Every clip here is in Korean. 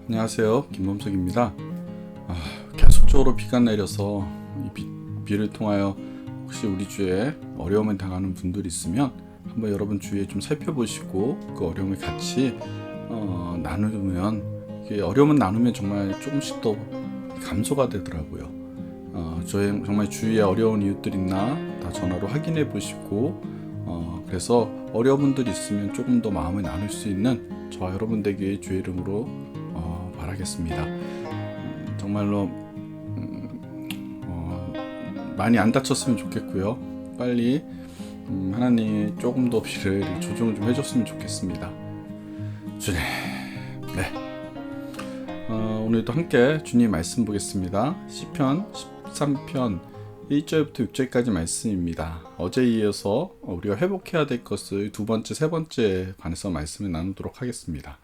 안녕하세요, 김범석입니다. 계속적으로 비가 내려서 비를 통하여 혹시 우리 주에 어려움을 당하는 분들이 있으면 한번 여러분 주위에 좀 살펴보시고 그 어려움을 같이 나누면, 어려움을 나누면 정말 조금씩 더 감소가 되더라고요. 저희 정말 주위에 어려운 이웃들 있나 다 전화로 확인해 보시고, 그래서 어려운 분들이 있으면 조금 더 마음을 나눌 수 있는 저와 여러분 되기를 주의 이름으로 바라겠습니다. 정말로 많이 안 다쳤으면 좋겠고요. 빨리 하나님이 조금 더 비를 조정을 좀 해줬으면 좋겠습니다. 주님, 네. 오늘도 함께 주님 말씀 보겠습니다. 시편 13편 1절부터 6절까지 말씀입니다. 어제에 이어서 우리가 회복해야 될 것을 두 번째, 세 번째에 관해서 말씀을 나누도록 하겠습니다.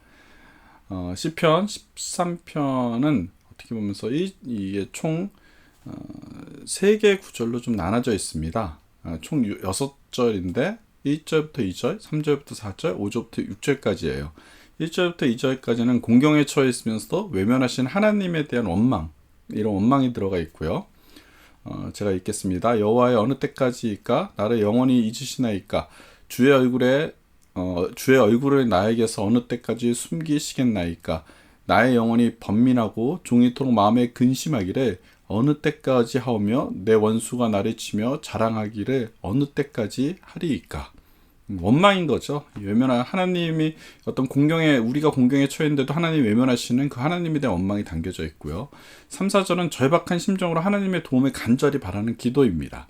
시편 13편은 어떻게 보면서 이게 총 3개의 구절로 좀 나눠져 있습니다. 총 6절인데 1절부터 2절, 3절부터 4절, 5절부터 6절까지예요. 1절부터 2절까지는 공경에 처해 있으면서도 외면하신 하나님에 대한 원망, 이런 원망이 들어가 있고요. 제가 읽겠습니다. 여호와의 어느 때까지일까? 나를 영원히 잊으시나이까? 주의 얼굴을 나에게서 어느 때까지 숨기시겠나이까? 나의 영혼이 번민하고 종이토록 마음에 근심하기를 어느 때까지 하오며 내 원수가 나를 치며 자랑하기를 어느 때까지 하리이까? 원망인 거죠. 외면한 하나님이 어떤 우리가 공경에 처했는데도 하나님 외면하시는 그 하나님에 대한 원망이 담겨져 있고요. 3, 4절은 절박한 심정으로 하나님의 도움을 간절히 바라는 기도입니다.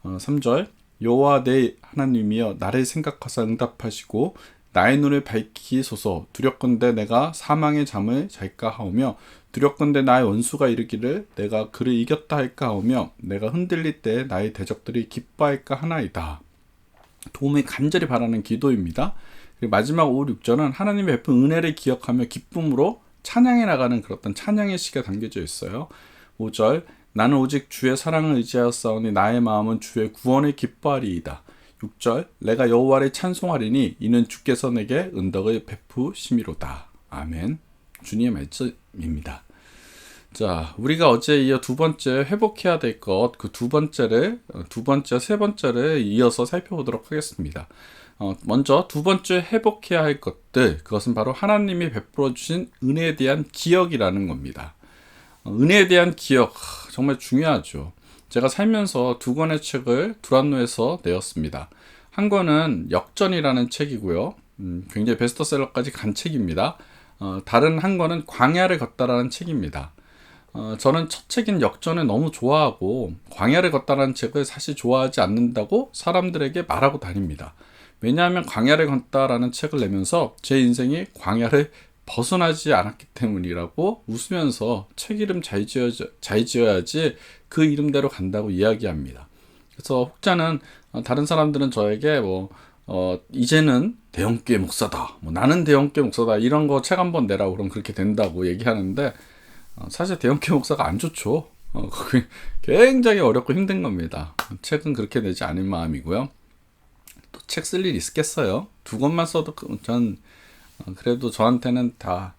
3절, 여호와 내 하나님이여 나를 생각하사 응답하시고 나의 눈을 밝히소서. 두렵건대 내가 사망의 잠을 잘까 하오며 두렵건대 나의 원수가 이르기를 내가 그를 이겼다 할까 하오며 내가 흔들릴 때 나의 대적들이 기뻐할까 하나이다. 도움을 간절히 바라는 기도입니다. 그리고 마지막 5, 6절은 하나님의 베푼 은혜를 기억하며 기쁨으로 찬양해 나가는 그런 찬양의 시가 담겨져 있어요. 5절, 나는 오직 주의 사랑을 의지하였사오니 나의 마음은 주의 구원을 기뻐하리이다. 6절, 내가 여호와를 찬송하리니 이는 주께서 내게 은덕을 베푸심이로다. 아멘. 주님의 말씀입니다. 자, 우리가 어제 이어 두 번째 회복해야 될 것, 그 두 번째, 세 번째를 이어서 살펴보도록 하겠습니다. 먼저 두 번째 회복해야 할 것들, 그것은 바로 하나님이 베풀어 주신 은혜에 대한 기억이라는 겁니다. 은혜에 대한 기억, 정말 중요하죠. 제가 살면서 두 권의 책을 두란노에서 내었습니다. 한 권은 역전이라는 책이고요. 굉장히 베스트셀러까지 간 책입니다. 다른 한 권은 광야를 걷다라는 책입니다. 저는 첫 책인 역전을 너무 좋아하고 광야를 걷다라는 책을 사실 좋아하지 않는다고 사람들에게 말하고 다닙니다. 왜냐하면 광야를 걷다라는 책을 내면서 제 인생이 광야를 벗어나지 않았기 때문이라고 웃으면서 책 이름 잘 지어야지 그 이름대로 간다고 이야기합니다. 그래서 혹자는 다른 사람들은 저에게 이제는 대형교회 목사다, 나는 대형교회 목사다, 이런 거 책 한번 내라고 그럼 그렇게 된다고 얘기하는데, 사실 대형교회 목사가 안 좋죠. 그게 굉장히 어렵고 힘든 겁니다. 책은 그렇게 내지 않을 마음이고요. 또 책 쓸 일 있겠어요? 두 권만 써도 전 그래도 저한테는 다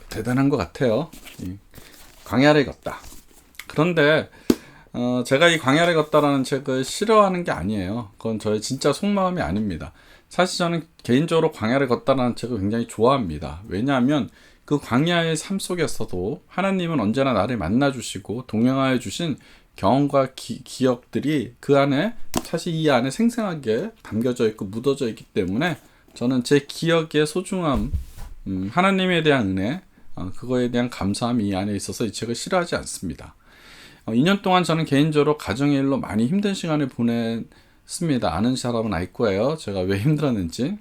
대단한 것 같아요. 광야를 걷다. 그런데 제가 이 광야를 걷다라는 책을 싫어하는 게 아니에요. 그건 저의 진짜 속마음이 아닙니다. 사실 저는 개인적으로 광야를 걷다라는 책을 굉장히 좋아합니다. 왜냐하면 그 광야의 삶 속에서도 하나님은 언제나 나를 만나주시고 동행하여 주신 경험과 기억들이 그 안에, 사실 이 안에 생생하게 담겨져 있고 묻어져 있기 때문에 저는 제 기억의 소중함, 하나님에 대한 은혜, 그거에 대한 감사함이 이 안에 있어서 이 책을 싫어하지 않습니다. 2년 동안 저는 개인적으로 가정의 일로 많이 힘든 시간을 보냈습니다. 아는 사람은 알 거예요. 제가 왜 힘들었는지.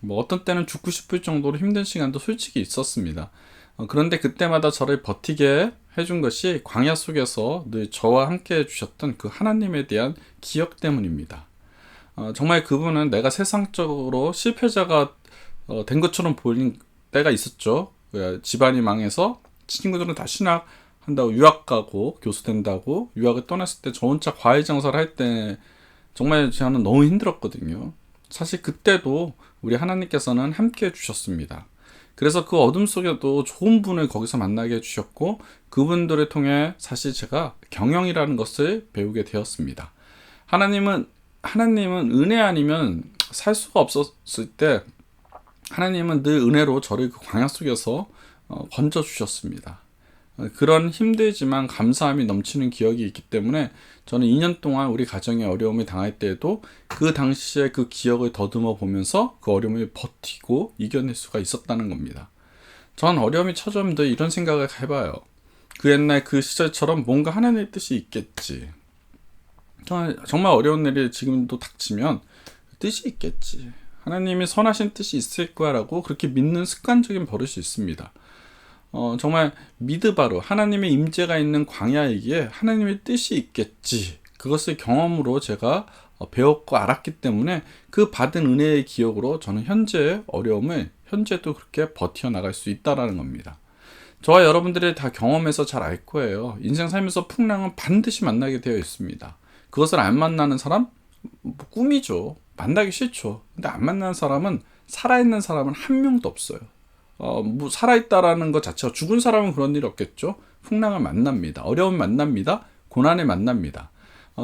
어떤 때는 죽고 싶을 정도로 힘든 시간도 솔직히 있었습니다. 그런데 그때마다 저를 버티게 해준 것이 광야 속에서 늘 저와 함께 해주셨던 그 하나님에 대한 기억 때문입니다. 정말 그분은 내가 세상적으로 실패자가 된 것처럼 보이는 때가 있었죠. 집안이 망해서 친구들은 다 신학한다고 유학 가고 교수 된다고 유학을 떠났을 때 저 혼자 과외 장사를 할 때 정말 저는 너무 힘들었거든요. 사실 그때도 우리 하나님께서는 함께 해주셨습니다. 그래서 그 어둠 속에도 좋은 분을 거기서 만나게 해주셨고, 그분들을 통해 사실 제가 경영이라는 것을 배우게 되었습니다. 하나님은 은혜 아니면 살 수가 없었을 때, 하나님은 늘 은혜로 저를 그 광야 속에서 건져주셨습니다. 그런 힘들지만 감사함이 넘치는 기억이 있기 때문에 저는 2년 동안 우리 가정에 어려움을 당할 때에도 그 당시에 그 기억을 더듬어 보면서 그 어려움을 버티고 이겨낼 수가 있었다는 겁니다. 전 어려움이 찾아오면 늘 이런 생각을 해봐요. 그 옛날 그 시절처럼 뭔가 하나님의 뜻이 있겠지. 정말 어려운 일이 지금도 닥치면 뜻이 있겠지. 하나님이 선하신 뜻이 있을 거야 라고 그렇게 믿는 습관적인 버릇이 있습니다. 정말 미드바로 하나님의 임재가 있는 광야이기에 하나님의 뜻이 있겠지. 그것을 경험으로 제가 배웠고 알았기 때문에 그 받은 은혜의 기억으로 저는 현재의 어려움을 현재도 그렇게 버텨나갈 수 있다는 겁니다. 저와 여러분들이 다 경험해서 잘 알 거예요. 인생 살면서 풍랑은 반드시 만나게 되어 있습니다. 그것을 안 만나는 사람? 꿈이죠. 만나기 싫죠. 근데 안 만나는 사람은, 살아있는 사람은 한 명도 없어요. 살아있다라는 것 자체가, 죽은 사람은 그런 일이 없겠죠. 풍랑을 만납니다. 어려움을 만납니다. 고난을 만납니다.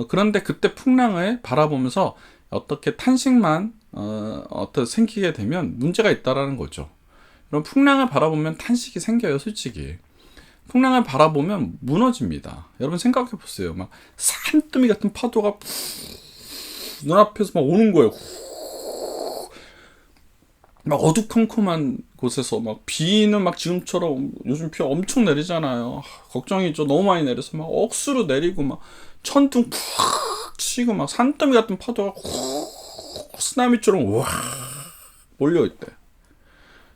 그런데 그때 풍랑을 바라보면서 어떻게 탄식만 생기게 되면 문제가 있다라는 거죠. 그럼 풍랑을 바라보면 탄식이 생겨요, 솔직히. 풍랑을 바라보면 무너집니다. 여러분 생각해 보세요. 막 산더미 같은 파도가 눈앞에서 막 오는 거예요. 막 어두컴컴한 곳에서 막 비는 막 지금처럼 요즘 비 엄청 내리잖아요. 걱정이죠. 너무 많이 내려서 막 억수로 내리고 막 천둥 푹 치고 막 산더미 같은 파도가 쓰나미처럼 와 몰려올 때,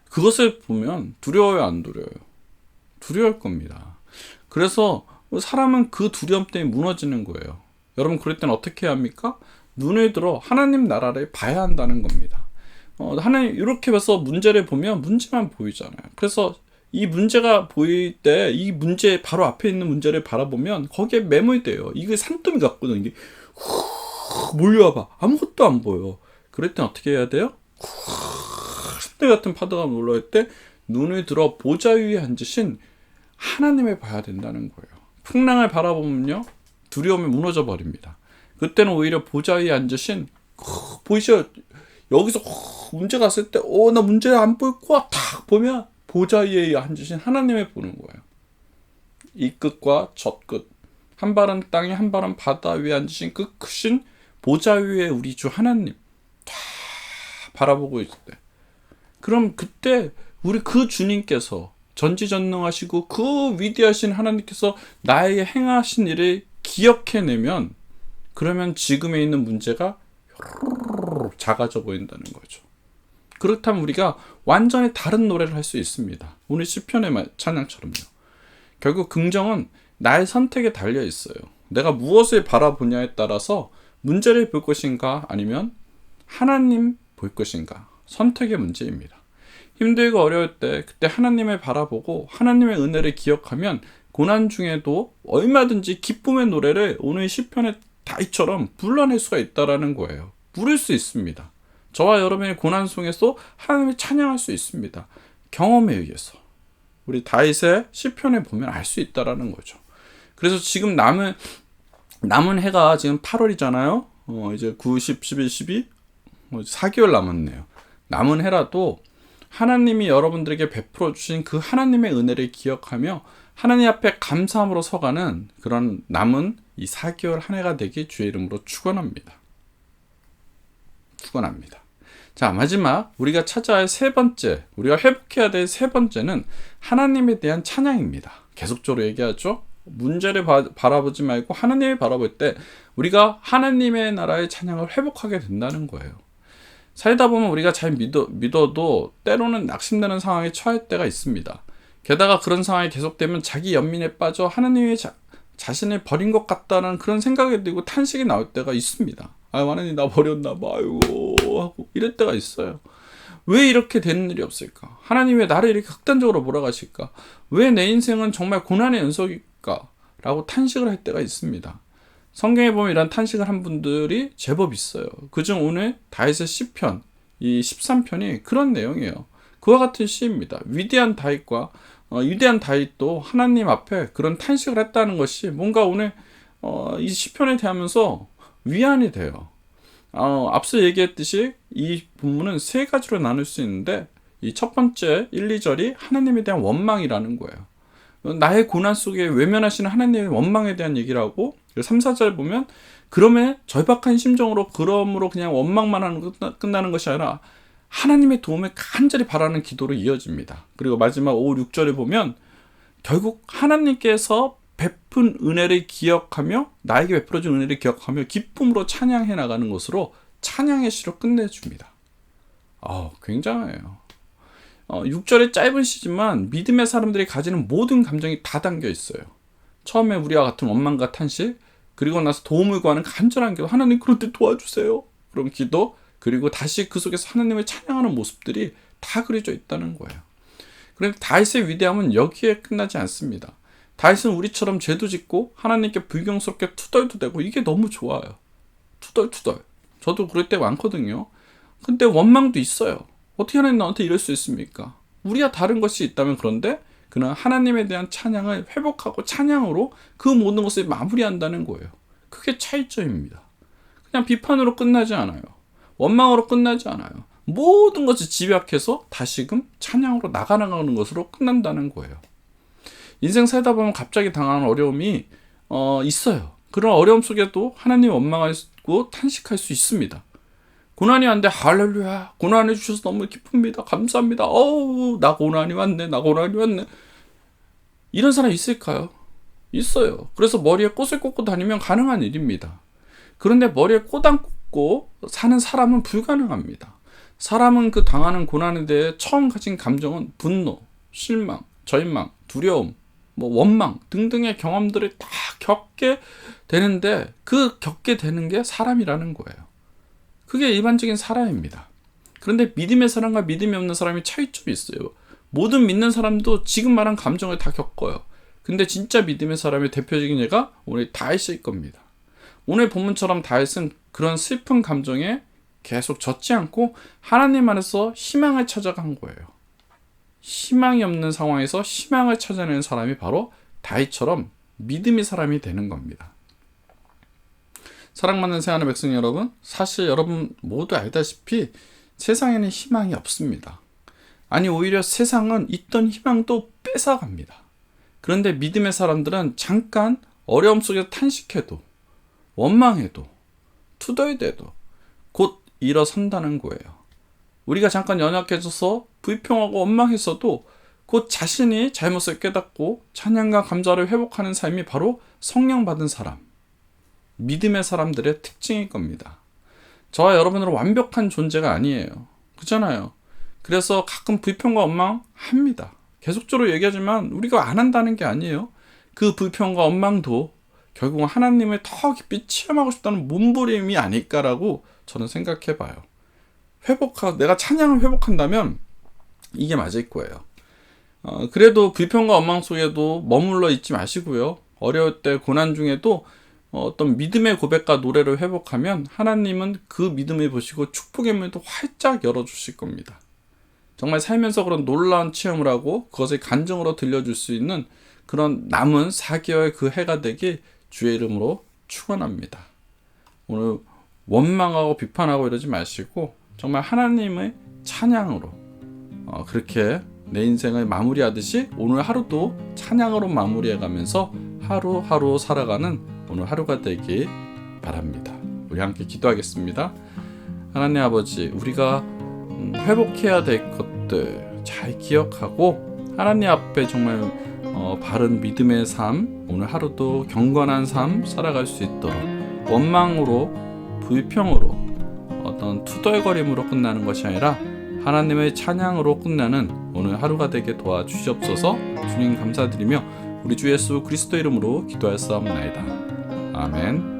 그것을 보면 두려워요, 안 두려워요? 두려울 겁니다. 그래서 사람은 그 두려움 때문에 무너지는 거예요. 여러분 그럴 때는 어떻게 해야 합니까? 눈을 들어 하나님 나라를 봐야 한다는 겁니다. 하나님 이렇게 해서 문제를 보면 문제만 보이잖아요. 그래서 이 문제가 보일 때 이 문제 바로 앞에 있는 문제를 바라보면 거기에 매몰돼요. 이게 산더미 같거든. 이게 몰려와봐. 아무것도 안 보여. 그럴 땐 어떻게 해야 돼요? 산더미 같은 파도가 몰려올 때 눈을 들어 보좌 위에 앉으신 하나님을 봐야 된다는 거예요. 풍랑을 바라보면요, 두려움이 무너져 버립니다. 그때는 오히려 보좌 위에 앉으신, 보이셔, 여기서 문제가 왔을 때 나 문제 안 보일 거야 탁 보면 보좌 위에 앉으신 하나님을 보는 거예요. 이 끝과 저 끝, 한 발은 땅에 한 발은 바다 위에 앉으신 그 크신 보좌 위에 우리 주 하나님 다 바라보고 있을 때, 그럼 그때 우리 그 주님께서 전지전능하시고 그 위대하신 하나님께서 나에게 행하신 일을 기억해내면, 그러면 지금에 있는 문제가 작아져 보인다는 거죠. 그렇다면 우리가 완전히 다른 노래를 할 수 있습니다. 오늘 시편의 찬양처럼요. 결국 긍정은 나의 선택에 달려 있어요. 내가 무엇을 바라보냐에 따라서 문제를 볼 것인가 아니면 하나님 볼 것인가, 선택의 문제입니다. 힘들고 어려울 때 그때 하나님을 바라보고 하나님의 은혜를 기억하면 고난 중에도 얼마든지 기쁨의 노래를 오늘 시편의 다윗처럼 불러낼 수가 있다라는 거예요. 부를 수 있습니다. 저와 여러분의 고난 속에서 하나님을 찬양할 수 있습니다. 경험에 의해서. 우리 다윗의 시편에 보면 알 수 있다라는 거죠. 그래서 지금 남은 해가 지금 8월이잖아요. 이제 9, 10, 11, 12 4개월 남았네요. 남은 해라도 하나님이 여러분들에게 베풀어 주신 그 하나님의 은혜를 기억하며 하나님 앞에 감사함으로 서가는 그런 남은 이 4개월 한 해가 되기 주의 이름으로 축원합니다. 자, 마지막 우리가 찾아야 할 세 번째, 우리가 회복해야 될 세 번째는 하나님에 대한 찬양입니다. 계속적으로 얘기하죠. 문제를 바라보지 말고 하나님을 바라볼 때 우리가 하나님의 나라의 찬양을 회복하게 된다는 거예요. 살다 보면 우리가 잘 믿어도 때로는 낙심되는 상황에 처할 때가 있습니다. 게다가 그런 상황이 계속되면 자기 연민에 빠져 하나님의 자신을 버린 것 같다는 그런 생각이 들고 탄식이 나올 때가 있습니다. 하나님 나 버렸나 봐, 아이고 하고 이럴 때가 있어요. 왜 이렇게 되는 일이 없을까? 하나님 왜 나를 이렇게 극단적으로 몰아가실까? 왜 내 인생은 정말 고난의 연속일까? 라고 탄식을 할 때가 있습니다. 성경에 보면 이런 탄식을 한 분들이 제법 있어요. 그중 오늘 다윗의 시편, 이 13편이 그런 내용이에요. 그와 같은 시입니다. 위대한 다윗도 하나님 앞에 그런 탄식을 했다는 것이 뭔가 오늘 이 시편에 대하면서 위안이 돼요. 앞서 얘기했듯이 이 본문은 세 가지로 나눌 수 있는데 이 첫 번째 1, 2절이 하나님에 대한 원망이라는 거예요. 나의 고난 속에 외면하시는 하나님의 원망에 대한 얘기를 하고 3, 4절 보면 그러면 절박한 심정으로 그러므로 그냥 원망만 하는 끝나는 것이 아니라 하나님의 도움을 간절히 바라는 기도로 이어집니다. 그리고 마지막 5, 6절에 보면 결국 하나님께서 베푼 은혜를 기억하며 나에게 베풀어준 은혜를 기억하며 기쁨으로 찬양해 나가는 것으로 찬양의 시로 끝내줍니다. 굉장해요. 6절의 짧은 시지만 믿음의 사람들이 가지는 모든 감정이 다 담겨 있어요. 처음에 우리와 같은 원망과 탄식, 그리고 나서 도움을 구하는 간절한 기도, 하나님 그럴 때 도와주세요. 그런 기도, 그리고 다시 그 속에서 하나님을 찬양하는 모습들이 다 그려져 있다는 거예요. 그런데 다윗의 위대함은 여기에 끝나지 않습니다. 다윗은 우리처럼 죄도 짓고 하나님께 불경스럽게 투덜투대고 이게 너무 좋아요. 투덜투덜. 저도 그럴 때 많거든요. 근데 원망도 있어요. 어떻게 하나님 나한테 이럴 수 있습니까? 우리와 다른 것이 있다면 그런데 그는 하나님에 대한 찬양을 회복하고 찬양으로 그 모든 것을 마무리한다는 거예요. 그게 차이점입니다. 그냥 비판으로 끝나지 않아요. 원망으로 끝나지 않아요. 모든 것을 집약해서 다시금 찬양으로 나가는 것으로 끝난다는 거예요. 인생 살다 보면 갑자기 당하는 어려움이 있어요. 그런 어려움 속에도 하나님 원망하고 탄식할 수 있습니다. 고난이 왔는데 할렐루야, 고난해 주셔서 너무 기쁩니다, 감사합니다, 나 고난이 왔네. 이런 사람 있을까요? 있어요. 그래서 머리에 꽃을 꽂고 다니면 가능한 일입니다. 그런데 머리에 꽃 안 꽂고 사는 사람은 불가능합니다. 사람은 그 당하는 고난에 대해 처음 가진 감정은 분노, 실망, 절망, 두려움, 원망 등등의 경험들을 다 겪게 되는데 그 겪게 되는 게 사람이라는 거예요. 그게 일반적인 사람입니다. 그런데 믿음의 사람과 믿음이 없는 사람이 차이점이 있어요. 모든 믿는 사람도 지금 말한 감정을 다 겪어요. 근데 진짜 믿음의 사람의 대표적인 예가 오늘 다윗일 겁니다. 오늘 본문처럼 다윗은 그런 슬픈 감정에 계속 젖지 않고 하나님 안에서 희망을 찾아간 거예요. 희망이 없는 상황에서 희망을 찾아내는 사람이 바로 다윗처럼 믿음의 사람이 되는 겁니다. 사랑받는 새하늘 백성 여러분, 사실 여러분 모두 알다시피 세상에는 희망이 없습니다. 아니 오히려 세상은 있던 희망도 뺏어갑니다. 그런데 믿음의 사람들은 잠깐 어려움 속에서 탄식해도 원망해도 투덜대도 곧 일어선다는 거예요. 우리가 잠깐 연약해져서 불평하고 원망했어도 곧 자신이 잘못을 깨닫고 찬양과 감사를 회복하는 삶이 바로 성령 받은 사람, 믿음의 사람들의 특징일 겁니다. 저와 여러분은 완벽한 존재가 아니에요. 그렇잖아요. 그래서 가끔 불평과 원망합니다. 계속적으로 얘기하지만 우리가 안 한다는 게 아니에요. 그 불평과 원망도 결국은 하나님을 더 깊이 체험하고 싶다는 몸부림이 아닐까라고 저는 생각해 봐요. 내가 찬양을 회복한다면 이게 맞을 거예요. 그래도 불평과 원망 속에도 머물러 있지 마시고요. 어려울 때 고난 중에도 어떤 믿음의 고백과 노래를 회복하면 하나님은 그 믿음을 보시고 축복의 문도 활짝 열어주실 겁니다. 정말 살면서 그런 놀라운 체험을 하고 그것을 간증으로 들려줄 수 있는 그런 남은 4개월 그 해가 되길 주의 이름으로 축원합니다. 오늘 원망하고 비판하고 이러지 마시고 정말 하나님의 찬양으로 그렇게 내 인생을 마무리하듯이 오늘 하루도 찬양으로 마무리해가면서 하루하루 살아가는 오늘 하루가 되길 바랍니다. 우리 함께 기도하겠습니다. 하나님 아버지, 우리가 회복해야 될 것들 잘 기억하고 하나님 앞에 정말 바른 믿음의 삶, 오늘 하루도 경건한 삶 살아갈 수 있도록 원망으로 불평으로 어떤 투덜거림으로 끝나는 것이 아니라 하나님의 찬양으로 끝나는 오늘 하루가 되게 도와주시옵소서. 주님 감사드리며 우리 주 예수 그리스도 이름으로 기도하였사옵나이다. 아멘.